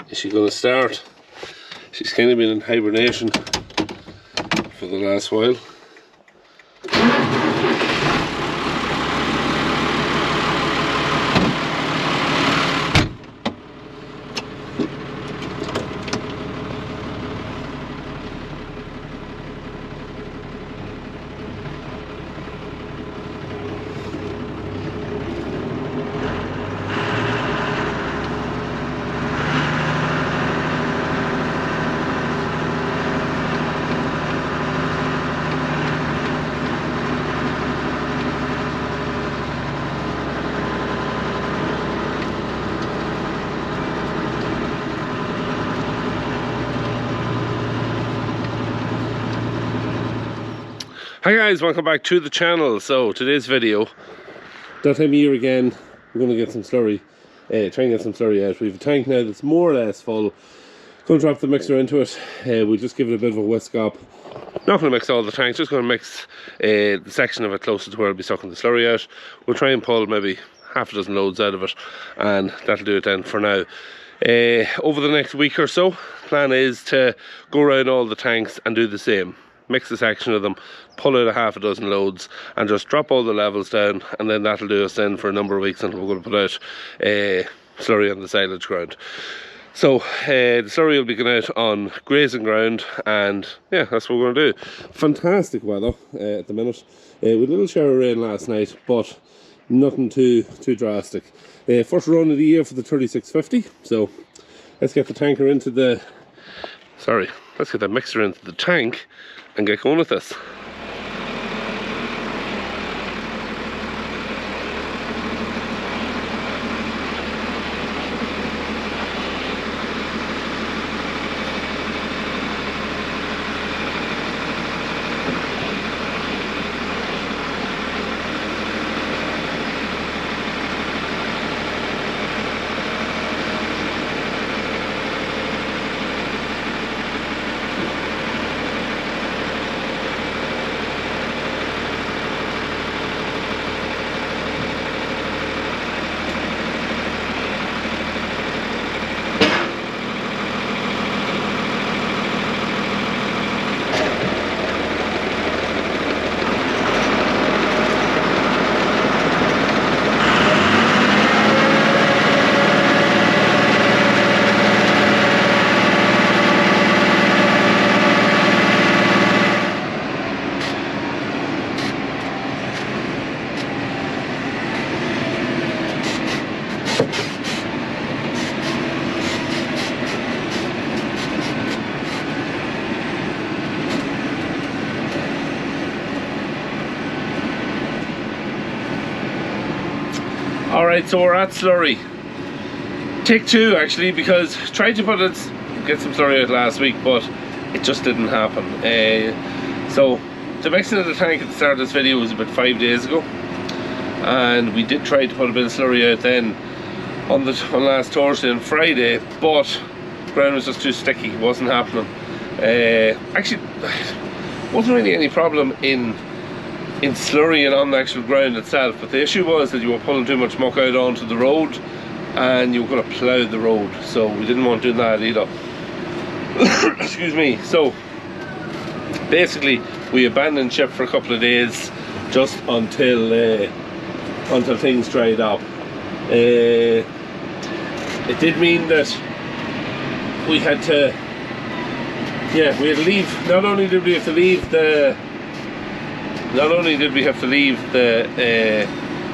Is she going to start? She's kind of been in hibernation for the last while. Hi guys, welcome back to the channel. So today's video, that time of year again, we're going to get some slurry, try and get some slurry out. We have a tank now that's more or less full. Going to drop the mixer into it. We'll just give it a bit of a whisk up. Not going to mix all the tanks, just going to mix the section of it closer to where I'll be sucking the slurry out. We'll try and pull maybe half a dozen loads out of it, and that'll do it then for now. Over the next week or so, plan is to go around all the tanks and do the same. Mix a section of them, pull out a half a dozen loads, and just drop all the levels down, and then that'll do us then for a number of weeks until we're going to put out slurry on the silage ground. So the slurry will be going out on grazing ground, and yeah, that's what we're going to do. Fantastic weather at the minute. We had a little shower of rain last night, but nothing too drastic. First run of the year for the 3650. So let's get the tanker into the let's get the mixer into the tank and get going with this. Alright, so we're at slurry. Take two actually, because tried to get some slurry out last week, but it just didn't happen. So the mixing of the tank at the start of this video was about 5 days ago, and we did try to put a bit of slurry out then on last Thursday and Friday, but the ground was just too sticky, it wasn't happening. Actually, wasn't really any problem in slurrying on the actual ground itself, but the issue was that you were pulling too much muck out onto the road and you were going to plough the road, so we didn't want to do that either. Excuse me. So basically we abandoned ship for a couple of days just until things dried up. It did mean that we had to leave. Not only did we have to leave the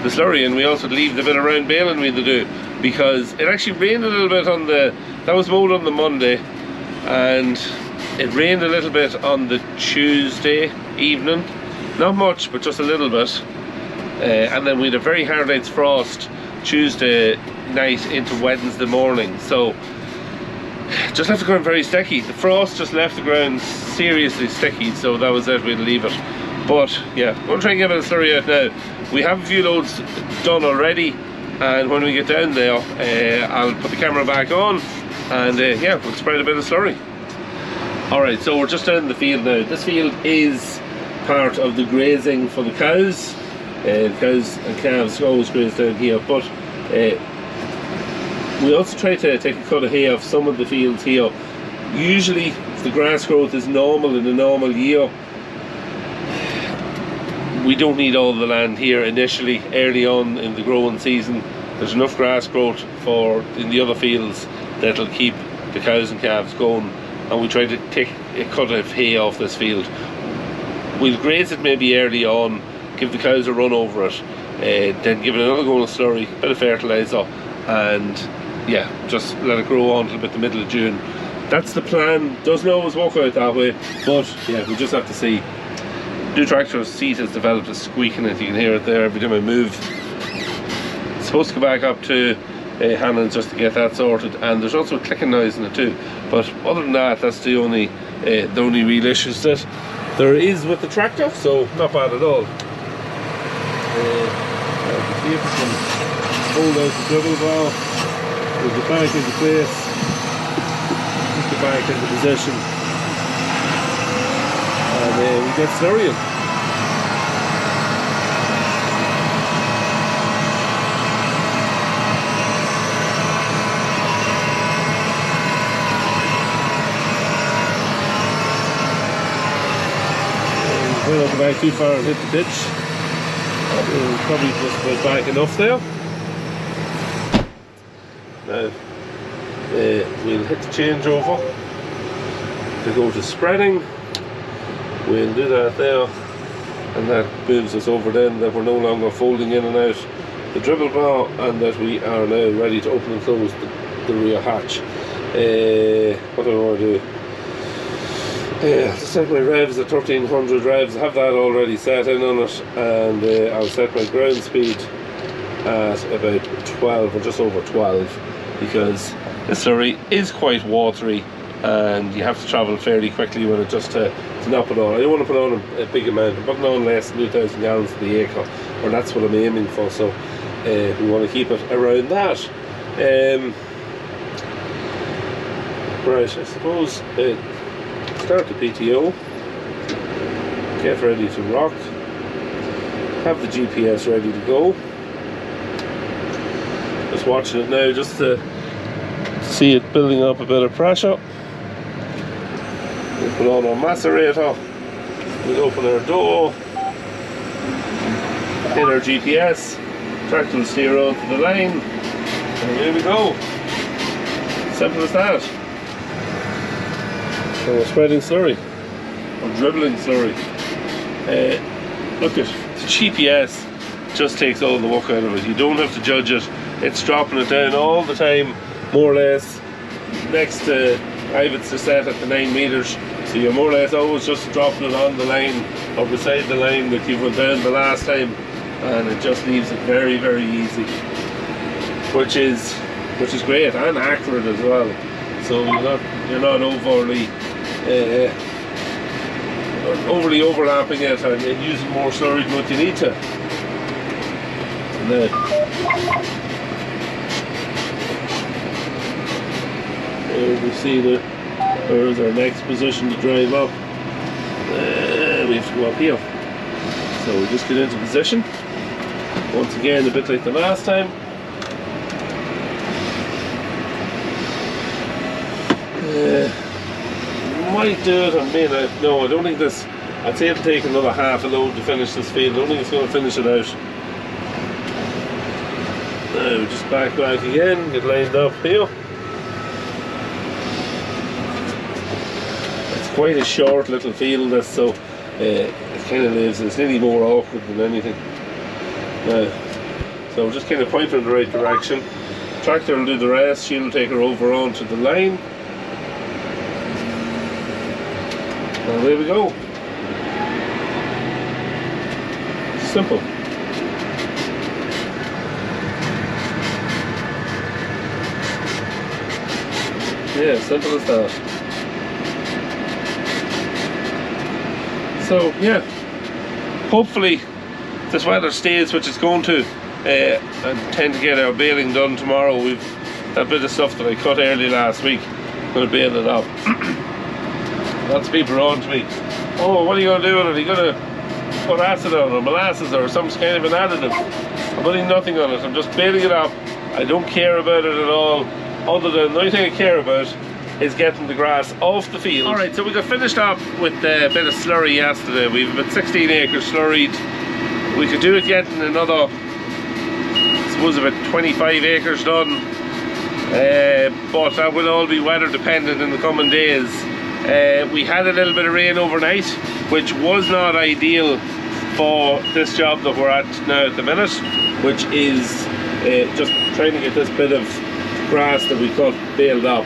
slurry, and we also leave the bit around Baling we had to do, because it actually rained a little bit on that was mowed on the Monday, and it rained a little bit on the Tuesday evening, not much but just a little bit, and then we had a very hard night's frost Tuesday night into Wednesday morning, so just left the ground very sticky. The frost just left the ground seriously sticky, so that was it, we'd leave it. But yeah, we'll try and get a bit of slurry out now. We have a few loads done already, and when we get down there, I'll put the camera back on, and yeah, we'll spread a bit of slurry. Alright, so we're just down in the field now. This field is part of the grazing for the cows. Cows and calves always graze down here, but We also try to take a cut of hay off some of the fields here. Usually if the grass growth is normal in a normal year, we don't need all the land here initially, early on in the growing season. There's enough grass growth in the other fields that'll keep the cows and calves going, and we try to take a cut of hay off this field. We'll graze it maybe early on, give the cows a run over it, then give it another go of slurry, a bit of fertiliser, and yeah, just let it grow on until about the middle of June. That's the plan. Doesn't always work out that way, but yeah, we just have to see. New tractor's seat has developed a squeak in it. You can hear it there every time I move. It's supposed to go back up to Hannon's just to get that sorted, and there's also a clicking noise in it too. But other than that, that's the only real issues that there is with the tractor, so not bad at all. See if we can hold out the dribble ball. We'll get back into place, get back into position, and we get slurrying. We're not going back too far and hit the ditch. We'll probably just put back enough there. Now we'll hit the changeover to go to spreading. We'll do that there, and that moves us over then that we're no longer folding in and out the dribble bar, and that we are now ready to open and close the rear hatch. What do I want to do? I'll set my revs at 1300 revs. I have that already set in on it, and I'll set my ground speed at about 12 or just over 12, because the slurry is quite watery and you have to travel fairly quickly with it just to not put on. I don't want to put on a big amount. I'm putting on less than 2,000 gallons to the acre, or that's what I'm aiming for, so we want to keep it around that. Right, I suppose start the PTO, get ready to rock, have the GPS ready to go. Just watching it now just to see it building up a bit of pressure. We'll put on our macerator, we'll open our door, hit our GPS, tractor will steer onto the line, and here we go. Simple as that. So we're spreading slurry, or dribbling slurry. Look at the GPS, just takes all the work out of it. You don't have to judge it. It's dropping it down all the time, more or less. Next to I have it set at the 9 meters, so you're more or less always just dropping it on the line or beside the line that you went down the last time, and it just leaves it very, very easy, which is great and accurate as well. So you're not overly overlapping it and using more slurry than what you need to. And there we see that there's our next position to drive up. We have to go up here. So we just get into position. Once again, a bit like the last time. Might do it on me. No, I don't think this. I'd say it'll take another half a load to finish this field. I don't think it's going to finish it out. Now just back again, get lined up here. It's quite a short little field, this, so it kind of lives. It's nearly more awkward than anything. So just kind of point her in the right direction. Tractor will do the rest. She'll take her over onto the line. And there we go. Simple. Yeah, simple as that. So yeah, hopefully this weather stays, which it's going to. I intend to get our baling done tomorrow. We've that bit of stuff that I cut early last week. I'm going to bale it up. Lots of people are on to me. Oh, what are you going to do with it? Are you going to put acid on it, or molasses, or some kind of an additive? I'm putting nothing on it. I'm just baling it up, I don't care about it at all, other than the only thing I care about is getting the grass off the field. Alright, so we got finished up with a bit of slurry yesterday. We've about 16 acres slurried. We could do it getting another, I suppose, about 25 acres done. But that will all be weather dependent in the coming days. We had a little bit of rain overnight, which was not ideal for this job that we're at now at the minute, which is just trying to get this bit of grass that we cut baled up.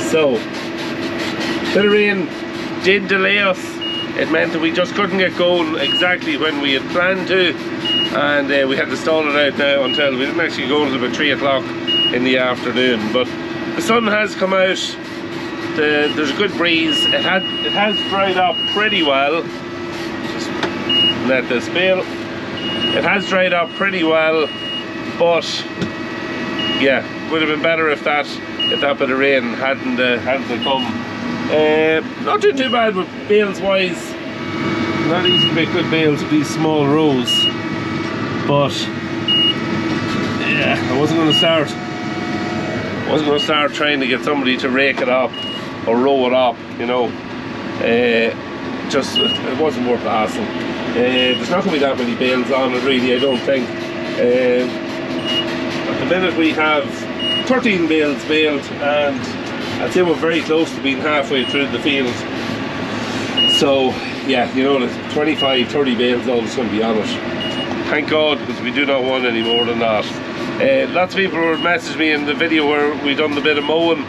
So, bit of rain did delay us. It meant that we just couldn't get going exactly when we had planned to, and we had to stall it out now until we didn't actually go until about 3 o'clock in the afternoon. But the sun has come out. There's a good breeze. It has dried up pretty well. Just let this Bale. It has dried up pretty well, but yeah, would have been better if that bit of rain hadn't come. Not doing too bad with bales wise. Not easy to make good bales with these small rows, but yeah, I wasn't going to start trying to get somebody to rake it up or row it up, you know. Just, it wasn't worth the hassle. There's not going to be that many bales on it really, I don't think. At the minute we have 13 bales baled, and I'd say we're very close to being halfway through the field. So yeah, you know, there's 25, 30 bales all that's going to be on it. Thank God, because we do not want any more than that. Lots of people were messaging me in the video where we done the bit of mowing.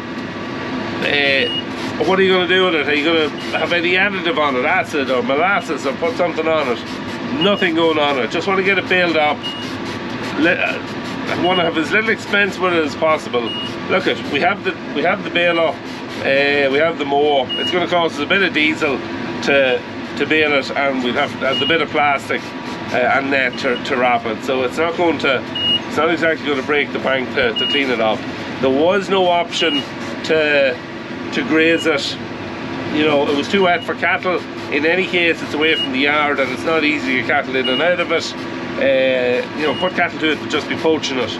What are you going to do with it? Are you going to have any additive on it, acid or molasses, or put something on it? Nothing going on it. Just want to get it baled up. I want to have as little expense with it as possible. Look at, we have the baler, we have the mower. It's going to cost us a bit of diesel to bale it, and we'll have the bit of plastic and net to wrap it. So it's not exactly going to break the bank to clean it off. There was no option to graze it. You know, it was too wet for cattle. In any case, it's away from the yard, and it's not easy to get cattle in and out of it. You know, put cattle to it would just be poaching it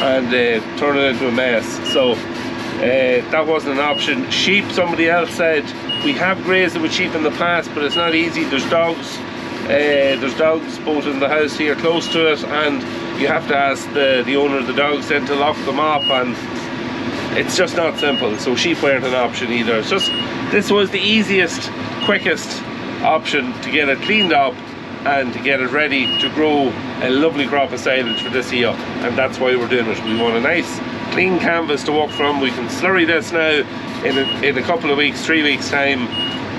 and turn it into a mess. So that wasn't an option. Sheep, somebody else said, we have grazed it with sheep in the past, but it's not easy. There's dogs both in the house here close to it, and you have to ask the owner of the dogs then to lock them up, and it's just not simple. So sheep weren't an option either. It's just, this was the easiest, quickest option to get it cleaned up and to get it ready to grow a lovely crop of silage for this year, and that's why we're doing it. We want a nice clean canvas to work from. We can slurry this now. In a couple of weeks, 3 weeks time,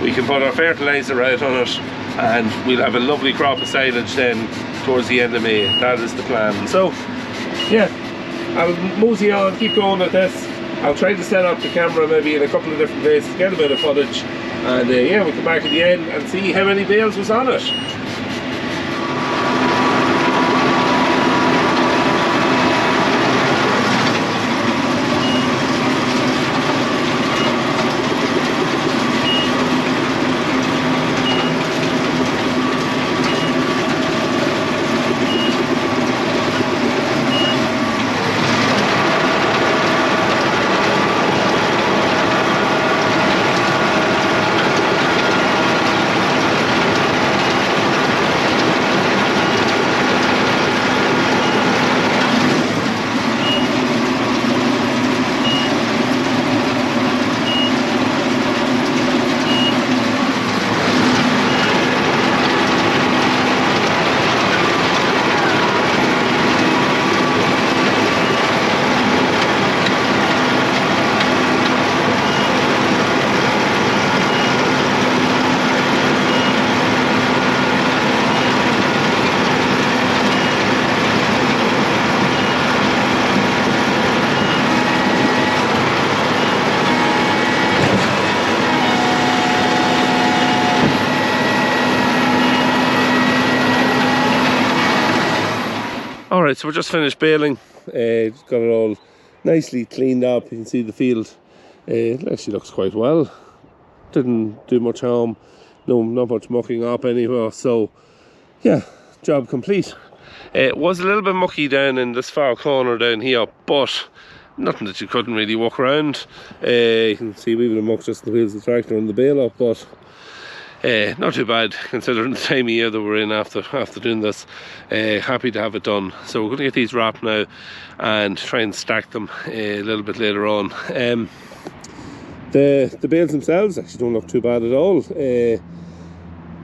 we can put our fertilizer out on it, and we'll have a lovely crop of silage then towards the end of May. That is the plan. So yeah, I'll mosey on, keep going with this. I'll try to set up the camera maybe in a couple of different places, get a bit of footage, and yeah, we'll come back at the end and see how many bales was on it. Alright, so we're just finished baling. Got it all nicely cleaned up. You can see the field. It actually looks quite well. Didn't do much harm. No, not much mucking up anywhere. So yeah, job complete. It was a little bit mucky down in this far corner down here, but nothing that you couldn't really walk around. You can see a wee bit of muck just in the wheels of the tractor and the bale up, but not too bad considering the time of year that we're in after doing this. Happy to have it done. So we're going to get these wrapped now and try and stack them a little bit later on. The bales themselves actually don't look too bad at all.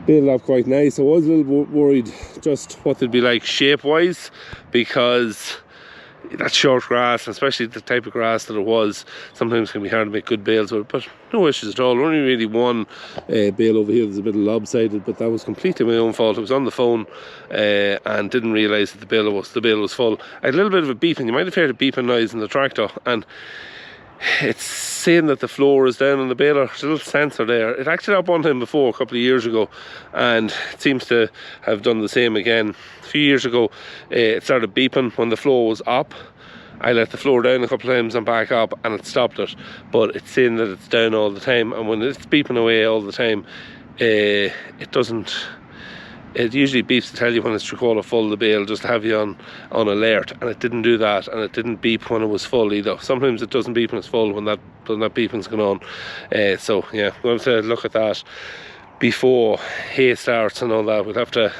Baled up quite nice. I was a little worried just what they'd be like shape wise, because that short grass, especially the type of grass that it was, sometimes can be hard to make good bales with, but no issues at all. Only really one bale over here that's a bit lopsided, but that was completely my own fault. I was on the phone and didn't realise that the bale was full. I had a little bit of a beeping. You might have heard a beeping noise in the tractor, and it's saying that the floor is down on the baler. There's a little sensor there. It acted up one time before, a couple of years ago, and it seems to have done the same again. A few years ago, it started beeping when the floor was up. I let the floor down a couple of times and back up, and it stopped it. But it's saying that it's down all the time, and when it's beeping away all the time, it doesn't. It usually beeps to tell you when it's 3/4 full, the bale, just to have you on alert, and it didn't do that, and it didn't beep when it was full either. Sometimes it doesn't beep when it's full, when that beeping's going on. So yeah, we'll have to look at that before hay starts and all that. We'll have to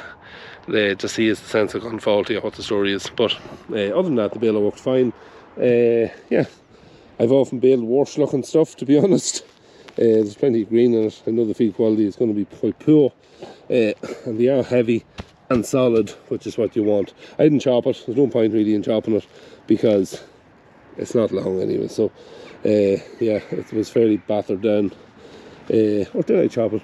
see is the sensor gone faulty or what the story is. But other than that, the bale worked fine. Yeah, I've often baled worse looking stuff, to be honest. There's plenty of green in it. I know the feed quality is going to be quite poor. And they are heavy and solid, which is what you want. I didn't chop it. There's no point really in chopping it because it's not long anyway. So yeah, it was fairly battered down. Or did I chop it?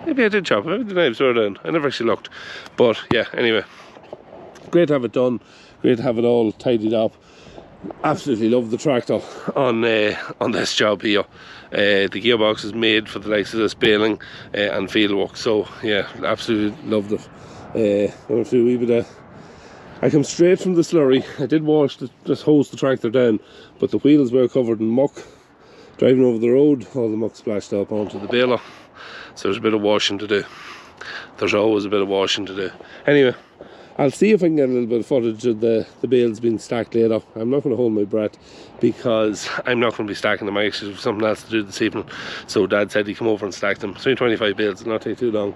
Maybe I did chop it. Maybe the knives were down. I never actually looked. But yeah, anyway, great to have it done. Great to have it all tidied up. Absolutely love the tractor on this job here. The gearbox is made for the likes of this baling and field work, so yeah, absolutely loved it. Went through a wee bit of, I come straight from the slurry. I did wash just hose the tractor down, but the wheels were covered in muck. Driving over the road, all the muck splashed up onto the baler, so there's a bit of washing to do. There's always a bit of washing to do. Anyway, I'll see if I can get a little bit of footage of the bales being stacked later. I'm not going to hold my breath because I'm not going to be stacking them. I actually have something else to do this evening. So Dad said he'd come over and stack them. It's only 25 bales, it'll not take too long.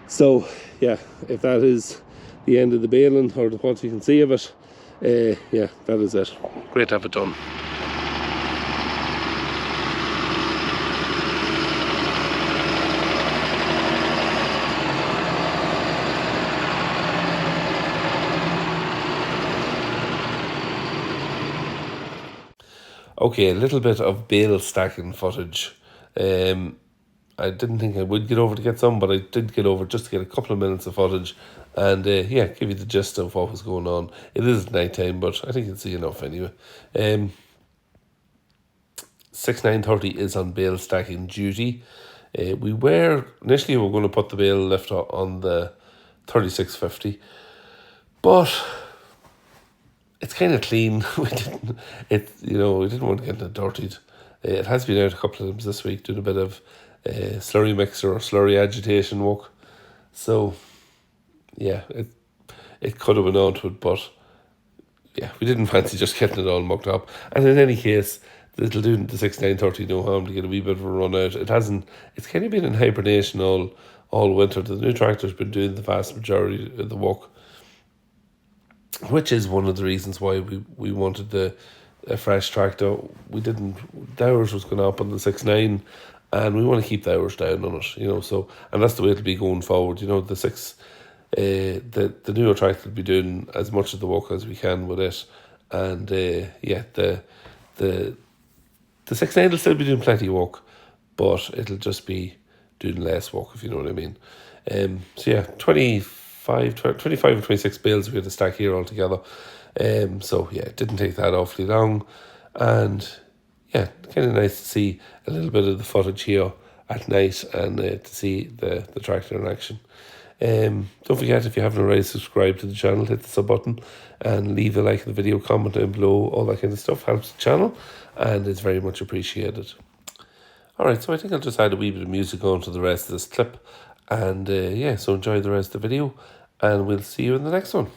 So yeah, if that is the end of the baling, or what you can see of it, yeah, that is it. Great to have it done. Okay, a little bit of bale stacking footage. I didn't think I would get over to get some, but I did get over just to get a couple of minutes of footage and yeah, give you the gist of what was going on. It is night time, but I think you'll see enough anyway. 6930 is on bale stacking duty. We were initially going to put the bale lift on the 3650, but it's kind of clean. We didn't want to get it dirtied. It has been out a couple of times this week doing a bit of slurry mixer or slurry agitation work. So yeah, it could have been onto it, but yeah, we didn't fancy just getting it all mucked up. And in any case, it'll do the 6930 no harm to get a wee bit of a run out. It's kind of been in hibernation all winter. The new tractor's been doing the vast majority of the work, which is one of the reasons why we wanted a fresh tractor. The hours was going up on the 6.9, and we want to keep the hours down on it, so, and that's the way it'll be going forward. The newer tractor will be doing as much of the work as we can with it, and yeah, the 6.9 will still be doing plenty of work, but it'll just be doing less work, if you know what I mean. So yeah, 25 or 26 bales we had to stack here altogether. So yeah, it didn't take that awfully long, and yeah, kind of nice to see a little bit of the footage here at night and to see the tractor in action. Don't forget, if you haven't already subscribed to the channel, hit the sub button and leave a like in the video, comment down below. All that kind of stuff helps the channel and it's very much appreciated. Alright, so I think I'll just add a wee bit of music on to the rest of this clip, and yeah, so enjoy the rest of the video, and we'll see you in the next one.